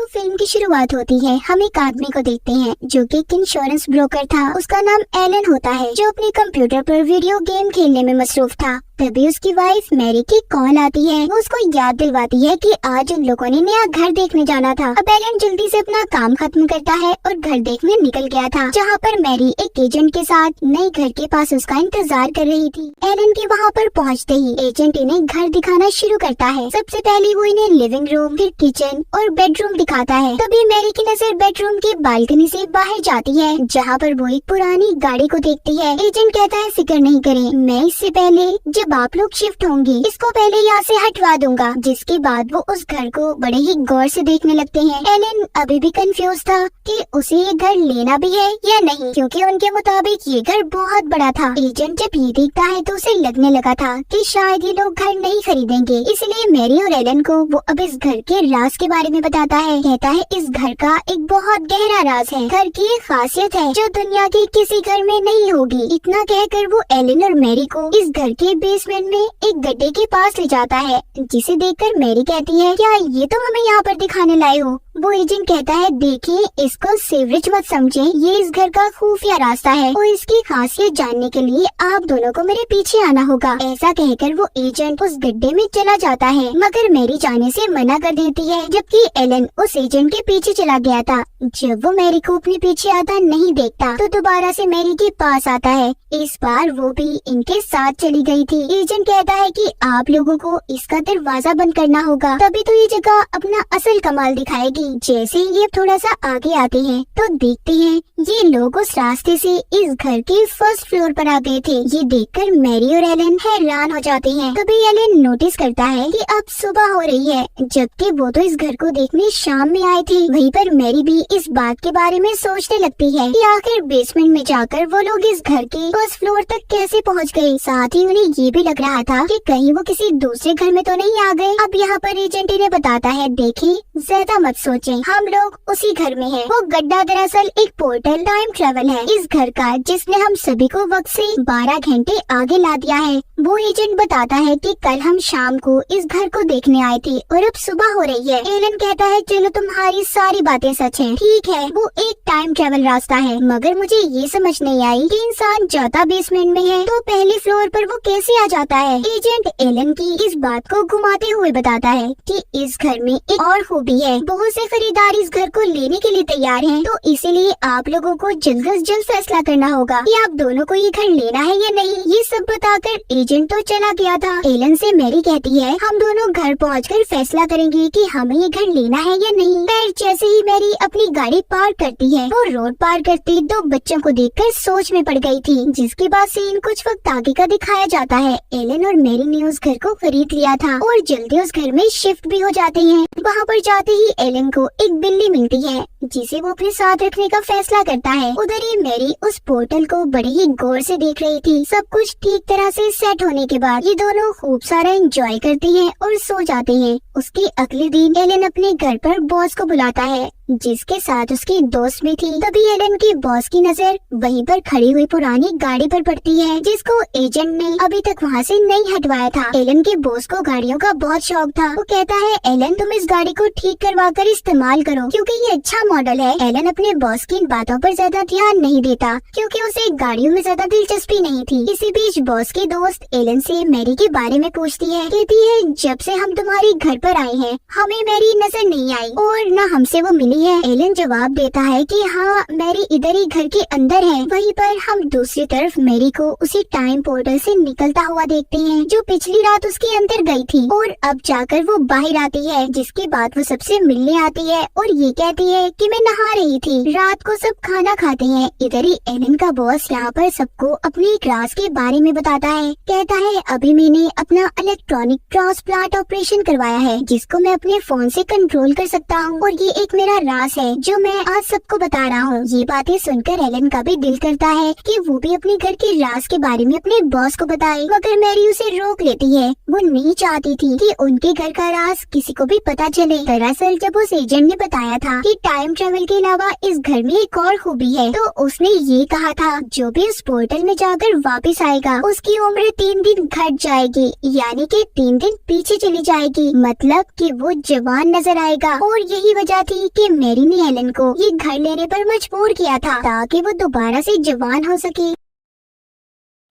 तो फिल्म की शुरुआत होती है। हम एक आदमी को देखते हैं जो कि एक इंश्योरेंस ब्रोकर था। उसका नाम एलन होता है, जो अपने कंप्यूटर पर वीडियो गेम खेलने में मसरूफ था। तभी उसकी वाइफ मैरी की कॉल आती है। वो उसको याद दिलवाती है कि आज उन लोगों ने नया घर देखने जाना था। अब एलन जल्दी से अपना काम खत्म करता है और घर देखने निकल गया था, जहाँ पर मैरी एक एजेंट के साथ नए घर के पास उसका इंतजार कर रही थी। एलन के वहाँ पर पहुँचते ही एजेंट इन्हें घर दिखाना शुरू करता है। सबसे पहले वो इन्हें लिविंग रूम, फिर किचन और बेडरूम दिखाता है। तभी मैरी की नजर बेडरूम की बालकनी से बाहर जाती है, जहाँ पर वो एक पुरानी गाड़ी को देखती है। एजेंट कहता है फिक्र नहीं करें, मैं इससे पहले जब आप लोग शिफ्ट होंगे इसको पहले यहाँ से हटवा दूंगा। जिसके बाद वो उस घर को बड़े ही गौर से देखने लगते हैं। एलन अभी भी कंफ्यूज था कि उसे ये घर लेना भी है या नहीं, क्योंकि उनके मुताबिक ये घर बहुत बड़ा था। एजेंट जब ये देखता है तो उसे लगने लगा था कि शायद ये लोग घर नहीं खरीदेंगे, इसलिए मैरी और एलन को वो अब इस घर के राज के बारे में बताता है। कहता है इस घर का एक बहुत गहरा राज है, घर की एक खासियत है जो दुनिया के किसी घर में नहीं होगी। इतना कहकर वो एलन और मैरी को इस घर के बेसमेंट में एक गड्ढे के पास ले जाता है, जिसे देखकर मैरी कहती है क्या ये तुम हमें यहाँ पर दिखाने लाए हो? वो एजेंट कहता है देखिए, इसको सीवरेज मत समझे, ये इस घर का खुफिया रास्ता है और इसकी खासियत जानने के लिए आप दोनों को मेरे पीछे आना होगा। ऐसा कहकर वो एजेंट उस गड्ढे में चला जाता है, मगर मैरी जाने से मना कर देती है, जबकि एलन उस एजेंट के पीछे चला गया था। जब वो मैरी को अपने पीछे आता नहीं देखता तो दोबारा से मैरी के पास आता है। इस बार वो भी इनके साथ चली गई थी। एजेंट कहता है कि आप लोगों को इसका दरवाजा बंद करना होगा, तभी तो ये जगह अपना असल कमाल दिखाएगी। जैसे ही ये थोड़ा सा आगे आते हैं तो देखते हैं ये लोग उस रास्ते से इस घर के फर्स्ट फ्लोर पर आ गए थे। ये देखकर मैरी और एलन हैरान हो जाते हैं। तभी एलन नोटिस करता है कि अब सुबह हो रही है, जबकि वो तो इस घर को देखने शाम में आए थे। वहीं पर मैरी भी इस बात के बारे में सोचने लगती है कि आखिर बेसमेंट में जाकर वो लोग इस घर के फर्स्ट फ्लोर तक कैसे पहुंच गए। साथ ही उन्हें ये भी लग रहा था कि कहीं वो किसी दूसरे घर में तो नहीं आ गए। अब यहाँ पर एजेंट इन्हें बताता है देखिए, ज्यादा मत सोचें, हम लोग उसी घर में हैं। वो गड्ढा दरअसल एक पोर्टल टाइम ट्रेवल है इस घर का, जिसने हम सभी को वक्त से 12 घंटे आगे ला दिया है। वो एजेंट बताता है कि कल हम शाम को इस घर को देखने आए थे और अब सुबह हो रही है। एलन कहता है चलो तुम्हारी सारी बातें सच हैं, ठीक है वो एक टाइम ट्रेवल रास्ता है, मगर मुझे ये समझ नहीं आई कि इंसान जाता बेसमेंट में है तो पहले फ्लोर पर वो कैसे आ जाता है। एजेंट एलन की इस बात को घुमाते हुए बताता है कि इस घर में एक और खूबी है, बहुत से खरीदार इस घर को लेने के लिए तैयार हैं, तो इसीलिए आप लोगों को जल्द से जल्द फैसला करना होगा कि आप दोनों को ये घर लेना है या नहीं। ये सब बताकर एजेंट तो चला गया था। एलन से मैरी कहती है हम दोनों घर पहुंचकर फैसला करेंगे कि हमें ये घर लेना है या नहीं। फिर जैसे ही मैरी अपनी गाड़ी पार्क करती है, वो रोड पार करती 2 बच्चों को देखकर सोच में पड़ गई थी, जिसके बाद सीन कुछ वक्त आगे का दिखाया जाता है। एलन और मैरी ने उस घर को खरीद लिया था और जल्दी उस घर में शिफ्ट भी हो जाते हैं। वहाँ पर जाते ही एलन को एक बिल्ली मिलती है, जिसे वो अपने साथ रखने का फैसला करता है। उधर ही मैरी उस पोर्टल को बड़े ही गौर से देख रही थी। सब कुछ ठीक तरह से सेट होने के बाद ये दोनों खूब सारा एंजॉय करते हैं और सो जाते हैं। उसके अगले दिन एलन अपने घर पर बॉस को बुलाता है, जिसके साथ उसकी दोस्त भी थी। तभी एलन की बॉस की नजर वहीं पर खड़ी हुई पुरानी गाड़ी पर पड़ती है, जिसको एजेंट ने अभी तक वहाँ से नहीं हटवाया था। एलन के बॉस को गाड़ियों का बहुत शौक था। वो कहता है एलन तुम इस गाड़ी को ठीक करवा कर इस्तेमाल करो, क्योंकि ये अच्छा मॉडल है। एलन अपने बॉस की इन बातों पर ज्यादा ध्यान नहीं देता, क्योंकि उसे गाड़ियों में ज्यादा दिलचस्पी नहीं थी। इसी बीच बॉस की दोस्त एलन से मैरी के बारे में पूछती है। कहती है जब से हम तुम्हारे घर पर आए हैं हमें मैरी नजर नहीं आई और न हमसे वो मिली है। एलन जवाब देता है कि हाँ मैरी इधर ही घर के अंदर है। वहीं पर हम दूसरी तरफ मैरी को उसी टाइम पोर्टल से निकलता हुआ देखते हैं, जो पिछली रात उसके अंदर गई थी और अब जाकर वो बाहर आती है। जिसके बाद वो सबसे मिलने आती है और ये कहती है कि मैं नहा रही थी। रात को सब खाना खाते हैं। इधर ही एलन का बॉस यहाँ पर सबको अपने एक राज के बारे में बताता है। कहता है अभी मैंने अपना इलेक्ट्रॉनिक ट्रांसप्लांट ऑपरेशन करवाया है, जिसको मैं अपने फोन से कंट्रोल कर सकता हूँ और ये एक मेरा राज है जो मैं आज सबको बता रहा हूँ। ये बातें सुनकर एलन का भी दिल करता है कि वो भी अपने घर के राज के बारे में अपने बॉस को बताए, मगर मैरी उसे रोक लेती है। वो नहीं चाहती थी कि उनके घर का राज किसी को भी पता चले। दरअसल जब उस एजेंट ने बताया था कि टाइम ट्रेवल के अलावा इस घर में एक और खूबी है, तो उसने ये कहा था जो भी उस पोर्टल में जाकर वापस आएगा उसकी उम्र 3 दिन घट जाएगी, यानी कि 3 दिन पीछे चली जाएगी। मतलब मतलब कि वो जवान नजर आएगा। और यही वजह थी कि मैरी ने एलन को ये घर लेने पर मजबूर किया था ताकि वो दोबारा से जवान हो सके।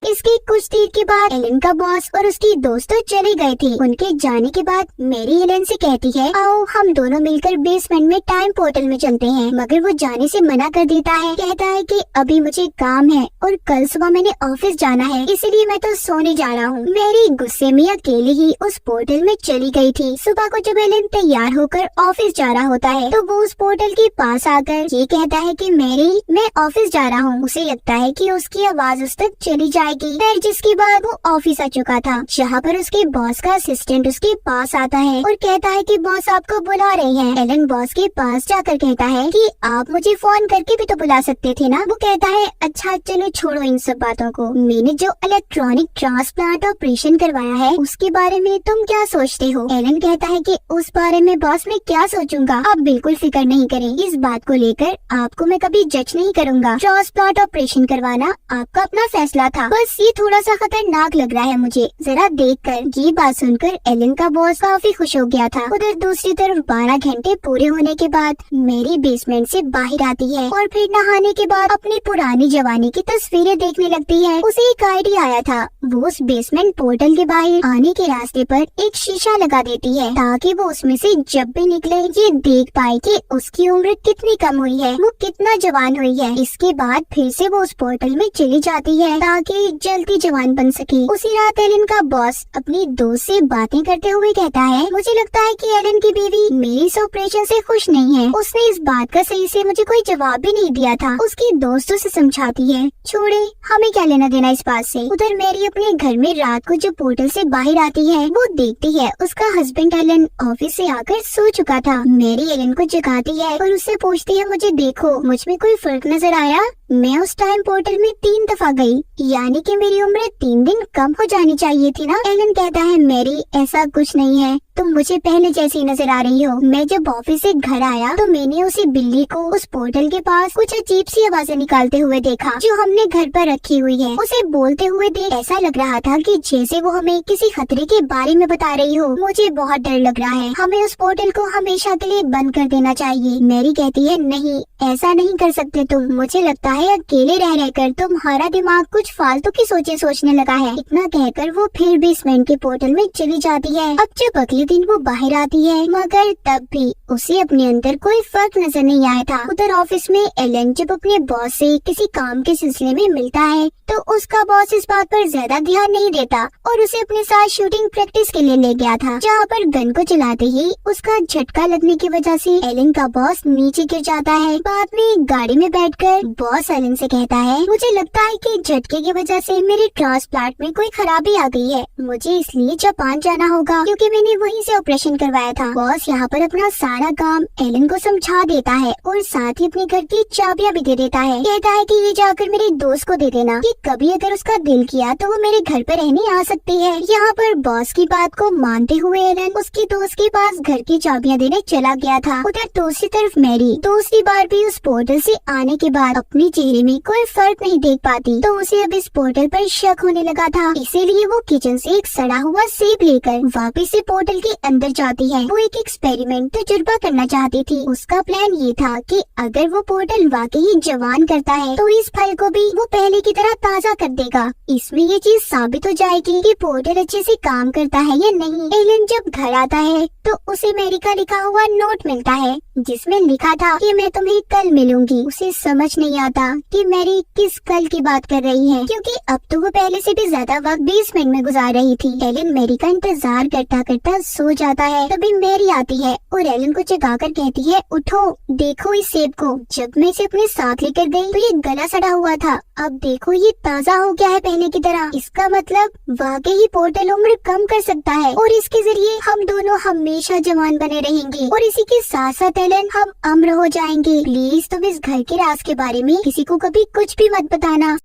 इसके कुछ देर के बाद एलन का बॉस और उसकी दोस्त तो चले गए थे। उनके जाने के बाद मैरी एलन से कहती है, आओ हम दोनों मिलकर बेसमेंट में टाइम पोर्टल में चलते हैं, मगर वो जाने से मना कर देता है। कहता है कि अभी मुझे काम है और कल सुबह मैंने ऑफिस जाना है, इसलिए मैं तो सोने जा रहा हूँ। मैरी गुस्से में अकेले ही उस पोर्टल में चली गई थी। सुबह को जब एलन तैयार होकर ऑफिस जा रहा होता है तो वो उस पोर्टल के पास आकर ये कहता है कि मैरी मैं ऑफिस जा रहा हूँ। उसे लगता है कि उसकी आवाज उस तक चली जाएगी। फिर जिसके बाद वो ऑफिस आ चुका था, जहाँ पर उसके बॉस का असिस्टेंट उसके पास आता है और कहता है कि बॉस आपको बुला रहे हैं। एलन बॉस के पास जाकर कहता है कि आप मुझे फोन करके भी तो बुला सकते थे ना। वो कहता है अच्छा चलो छोड़ो इन सब बातों को, मैंने जो इलेक्ट्रॉनिक ट्रांसप्लांट ऑपरेशन करवाया है उसके बारे में तुम क्या सोचते हो। एलन कहता है कि उस बारे में बॉस मैं क्या सोचूंगा, आप बिल्कुल फिक्र नहीं करें, इस बात को लेकर आपको मैं कभी जज नहीं करूंगा। ट्रांसप्लांट ऑपरेशन करवाना आपका अपना फैसला था, बस ये थोड़ा सा खतरनाक लग रहा है मुझे जरा देखकर। ये बात सुनकर एलन का बॉस काफी खुश हो गया था। उधर दूसरी तरफ 12 घंटे पूरे होने के बाद मैरी बेसमेंट से बाहर आती है और फिर नहाने के बाद अपनी पुरानी जवानी की तस्वीरें देखने लगती है। उसे एक आइडिया आया था, वो उस बेसमेंट पोर्टल के बाहर आने के रास्ते पर एक शीशा लगा देती है ताकि वो उसमें से जब भी निकले ये देख पाए कि उसकी उम्र कितनी कम हुई है, वो कितना जवान हुई है। इसके बाद फिर से वो उस पोर्टल में चली जाती है ताकि जल्दी जवान बन सके। उसी रात एलन का बॉस अपनी दोस्त से बातें करते हुए कहता है, मुझे लगता है कि एलन की बीवी मेरी इस ऑपरेशन से खुश नहीं है, उसने इस बात का सही से मुझे कोई जवाब भी नहीं दिया था। उसकी दोस्तों से समझाती है, छोड़े हमें क्या लेना देना इस बात से। उधर मैरी अपने घर में रात को जो पोर्टल से बाहर आती है वो देखती है उसका हस्बैंड एलन ऑफिस से आकर सो चुका था। मैरी एलन को जगाती है और उससे पूछती है, मुझे देखो मुझ में कोई फर्क नजर आया, मैं उस टाइम पोर्टल में 3 दफा गई, यानी कि मेरी उम्र 3 दिन कम हो जानी चाहिए थी ना। एलन कहता है, मैरी ऐसा कुछ नहीं है, तुम मुझे पहले जैसी नजर आ रही हो। मैं जब ऑफिस से घर आया तो मैंने उसी बिल्ली को उस पोर्टल के पास कुछ अजीब सी आवाजें निकालते हुए देखा जो हमने घर पर रखी हुई है। उसे बोलते हुए देख ऐसा लग रहा था कि जैसे वो हमें किसी खतरे के बारे में बता रही हो। मुझे बहुत डर लग रहा है, हमें उस पोर्टल को हमेशा के लिए बंद कर देना चाहिए। मैरी कहती है, नहीं ऐसा नहीं कर सकते तुम, मुझे लगता है अकेले रह रहकर तुम्हारा दिमाग कुछ फालतू की सोचे सोचने लगा है। इतना कहकर वो फिर बेसमेंट के पोर्टल में चली जाती है। अब जब अगले दिन वो बाहर आती है मगर तब भी उसे अपने अंदर कोई फर्क नजर नहीं आया था। उधर ऑफिस में एलन जब अपने बॉस से किसी काम के सिलसिले में मिलता है तो उसका बॉस इस बात पर ज्यादा ध्यान नहीं देता और उसे अपने साथ शूटिंग प्रैक्टिस के लिए ले गया था, जहाँ पर गन को चलाते ही उसका झटका लगने की वजह से एलन का बॉस नीचे गिर जाता है। बाद में गाड़ी में बैठकर बॉस एलन से कहता है, मुझे लगता है कि झटके की वजह से मेरे ट्रांसप्लांट में कोई खराबी आ गई है, मुझे इसलिए जापान जाना होगा क्योंकि मैंने वहीं से ऑपरेशन करवाया था। बॉस यहाँ पर अपना सारा काम एलन को समझा देता है और साथ ही अपने घर की चाबियां भी दे देता है। कहता है कि ये जाकर मेरे दोस्त को दे देना कि कभी अगर उसका दिल किया तो वो मेरे घर पर रहने आ सकती है। यहाँ पर बॉस की बात को मानते हुए एलन उसकी दोस्त के पास घर की चाबियां देने चला गया था। उधर दूसरी तरफ मैरी दूसरी बार भी उस पोर्टल से आने के बाद अपने चेहरे में कोई फर्क नहीं देख पाती तो उसे अब इस पोर्टल पर शक होने लगा था। इसीलिए वो किचन से एक सड़ा हुआ सेब लेकर वापस से पोर्टल के अंदर जाती है। वो एक एक्सपेरिमेंट तजुर्बा करना चाहती थी। उसका प्लान ये था कि अगर वो पोर्टल वाकई जवान करता है तो इस फल को भी वो पहले की तरह ताजा कर देगा। इसमें ये चीज साबित हो जाएगी कि पोर्टल अच्छे से काम करता है या नहीं। एलन जब घर आता है तो उसे मैरी का लिखा हुआ नोट मिलता है जिसमें लिखा था कि मैं तुम्हें कल मिलूंगी। उसे समझ नहीं आता कि मैरी किस कल की बात कर रही है क्योंकि अब तो वो पहले से भी ज्यादा वक्त बेसमेंट में गुजार रही थी। एलन मैरी का इंतजार करता करता सो जाता है। तभी मैरी आती है और एलन को जगाकर कहती है, उठो देखो इस सेब को, जब मैं इसे अपने साथ लेकर गई तो ये गला सड़ा हुआ था, अब देखो ये ताजा हो गया है पहले की तरह। इसका मतलब वाकई ही पोर्टल उम्र कम कर सकता है और इसके जरिए हम दोनों हमेशा जवान बने रहेंगे और इसी के साथ साथ एलन हम अमर हो जाएंगे। प्लीज तुम इस घर के राज के बारे में किसी को कभी कुछ भी मत बताना।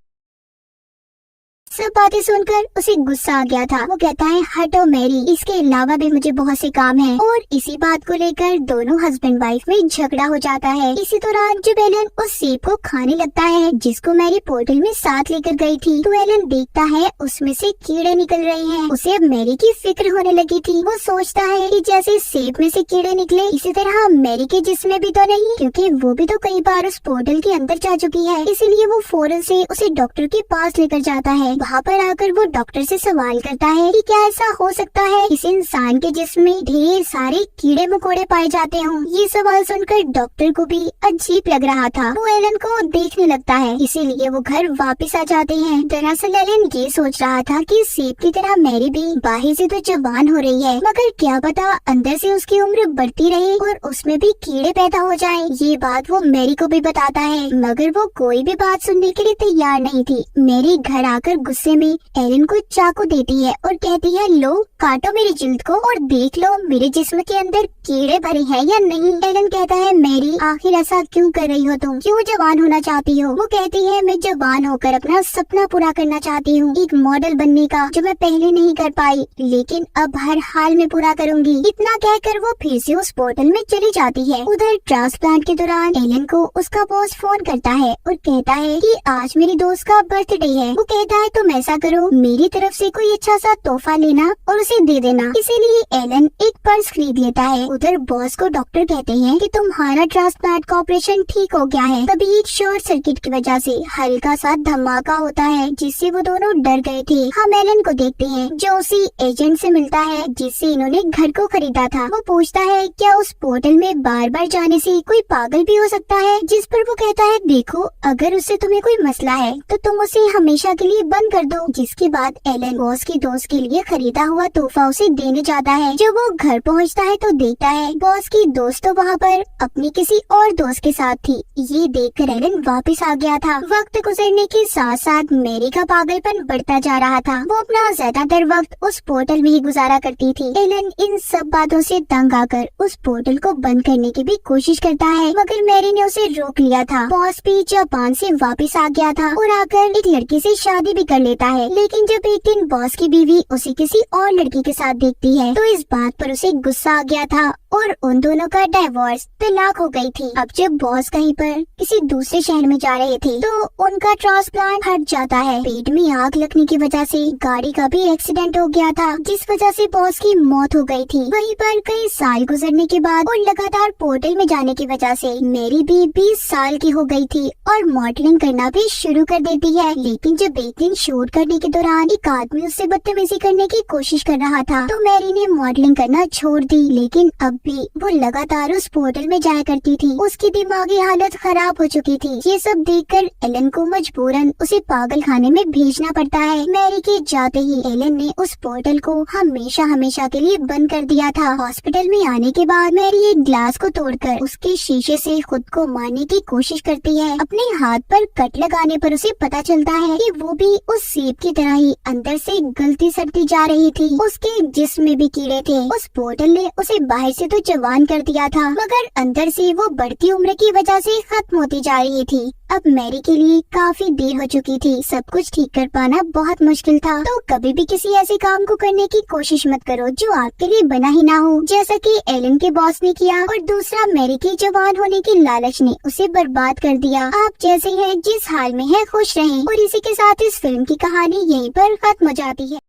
सब बातें सुनकर उसे गुस्सा आ गया था। वो कहता है हटो मैरी, इसके अलावा भी मुझे बहुत से काम है। और इसी बात को लेकर दोनों हस्बैंड वाइफ में झगड़ा हो जाता है। इसी दौरान जब एलन उस सेब को खाने लगता है जिसको मैरी पोर्टल में साथ लेकर गई थी, तो एलन देखता है उसमें से कीड़े निकल रहे हैं। उसे अब मैरी की फिक्र होने लगी थी। वो सोचता है कि जैसे सेब में से कीड़े निकले, इसी तरह मैरी के जिस्म भी तो नहीं, क्योंकि वो भी तो कई बार उस पोर्टल के अंदर जा चुकी है। इसीलिए वो फौरन से उसे डॉक्टर के पास लेकर जाता है। वहाँ पर आकर वो डॉक्टर से सवाल करता है कि क्या ऐसा हो सकता है इस इंसान के जिस्म में ढेर सारे कीड़े मकोड़े पाए जाते हों। ये सवाल सुनकर डॉक्टर को भी अजीब लग रहा था। वो एलन को देखने लगता है, इसीलिए वो घर वापस आ जाते हैं। दरअसल एलन ये सोच रहा था कि सेब की तरह मैरी भी बाहर से तो जवान हो रही है, मगर क्या पता अंदर से उसकी उम्र बढ़ती रहे और उसमें भी कीड़े पैदा हो जाएं। ये बात वो मैरी को भी बताता है, मगर वो कोई भी बात सुनने के लिए तैयार नहीं थी। मैरी घर आकर गुस्से में एलन को चाकू देती है और कहती है लो काटो मेरी जिल्द को और देख लो मेरे जिस्म के अंदर कीड़े भरे हैं या नहीं। एलन कहता है मैरी आखिर ऐसा क्यों कर रही हो तुम, क्यों जवान होना चाहती हो। वो कहती है मैं जवान होकर अपना सपना पूरा करना चाहती हूँ, एक मॉडल बनने का, जो मैं पहले नहीं कर पाई लेकिन अब हर हाल में पूरा करूंगी। इतना कहकर वो फिर से उस पोर्टल में चली जाती है। उधर ट्रांसप्लांट के दौरान एलन को उसका बॉस फोन करता है और कहता है कि आज मेरी दोस्त का बर्थडे है। वो कहता है तुम ऐसा करो, मेरी तरफ से कोई अच्छा सा तोहफा लेना और उसे दे देना। इसीलिए एलन एक पर्स खरीद लेता है। उधर बॉस को डॉक्टर कहते हैं कि तुम्हारा ट्रांसप्लांट का ऑपरेशन ठीक हो गया है। तभी एक शॉर्ट सर्किट की वजह से हल्का सा धमाका होता है जिससे वो दोनों डर गए थे। हम एलन को देखते हैं जो उसी एजेंट से मिलता है जिससे इन्होंने घर को खरीदा था। वो पूछता है क्या उस पोर्टल में बार बार जाने से कोई पागल भी हो सकता है, जिस पर वो कहता है देखो अगर उससे तुम्हें कोई मसला है तो तुम उसे हमेशा के लिए बंद कर दो। जिसके बाद एलन बॉस की दोस्त के लिए खरीदा हुआ तोहफा उसे देने जाता है। जब वो घर पहुंचता है तो देखता है बॉस की दोस्त तो वहाँ पर अपनी किसी और दोस्त के साथ थी। ये देखकर एलन वापस आ गया था। वक्त गुजरने के साथ साथ मैरी का पागलपन बढ़ता जा रहा था। वो अपना ज्यादातर वक्त उस पोर्टल में ही गुजारा करती थी। एलन इन सब बातों से तंग आकर उस पोर्टल को बंद करने की भी कोशिश करता है, मगर मैरी ने उसे रोक लिया था। बॉस भी जापान से वापस आ गया था और आकर एक लड़की से शादी भी कर लेता है। लेकिन जब एक दिन बॉस की बीवी उसे किसी और लड़की के साथ देखती है तो इस बात पर उसे गुस्सा आ गया था और उन दोनों का डिवोर्स तलाक हो गई थी। अब जब बॉस कहीं पर किसी दूसरे शहर में जा रहे थे तो उनका ट्रांसप्लांट हट जाता है। पेट में आग लगने की वजह से गाड़ी का भी एक्सीडेंट हो गया था, जिस वजह से बॉस की मौत हो गई थी। वहीं पर कई साल गुजरने के बाद और लगातार पोर्टल में जाने की वजह से मैरी भी 20 साल की हो गई थी और मॉडलिंग करना भी शुरू कर देती है। लेकिन जब एक दिन शूट करने के दौरान एक आदमी उससे बदतमीजी करने की कोशिश कर रहा था तो मैरी ने मॉडलिंग करना छोड़ दी। लेकिन अब भी वो लगातार उस पोर्टल में जाया करती थी। उसकी दिमागी हालत खराब हो चुकी थी। ये सब देखकर एलन को मजबूरन उसे पागल खाने में भेजना पड़ता है। मैरी के जाते ही एलन ने उस पोर्टल को हमेशा हमेशा के लिए बंद कर दिया था। हॉस्पिटल में आने के बाद मैरी एक ग्लास को तोड़कर उसके शीशे से खुद को मारने की कोशिश करती है। अपने हाथ पर कट लगाने पर उसे पता चलता है कि वो भी उस सेब की तरह ही अंदर से गलती सड़ती जा रही थी। उसके जिस्म में भी कीड़े थे। उस पोर्टल ने उसे बाहर से तो जवान कर दिया था, मगर अंदर से वो बढ़ती उम्र की वजह से खत्म होती जा रही थी। अब मैरी के लिए काफी देर हो चुकी थी। सब कुछ ठीक कर पाना बहुत मुश्किल था। तो कभी भी किसी ऐसे काम को करने की कोशिश मत करो जो आपके लिए बना ही ना हो, जैसा कि एलन के बॉस ने किया। और दूसरा, मैरी के जवान होने की लालच ने उसे बर्बाद कर दिया। आप जैसे हैं जिस हाल में है खुश रहें। और इसी के साथ इस फिल्म की कहानी यहीं पर खत्म हो जाती है।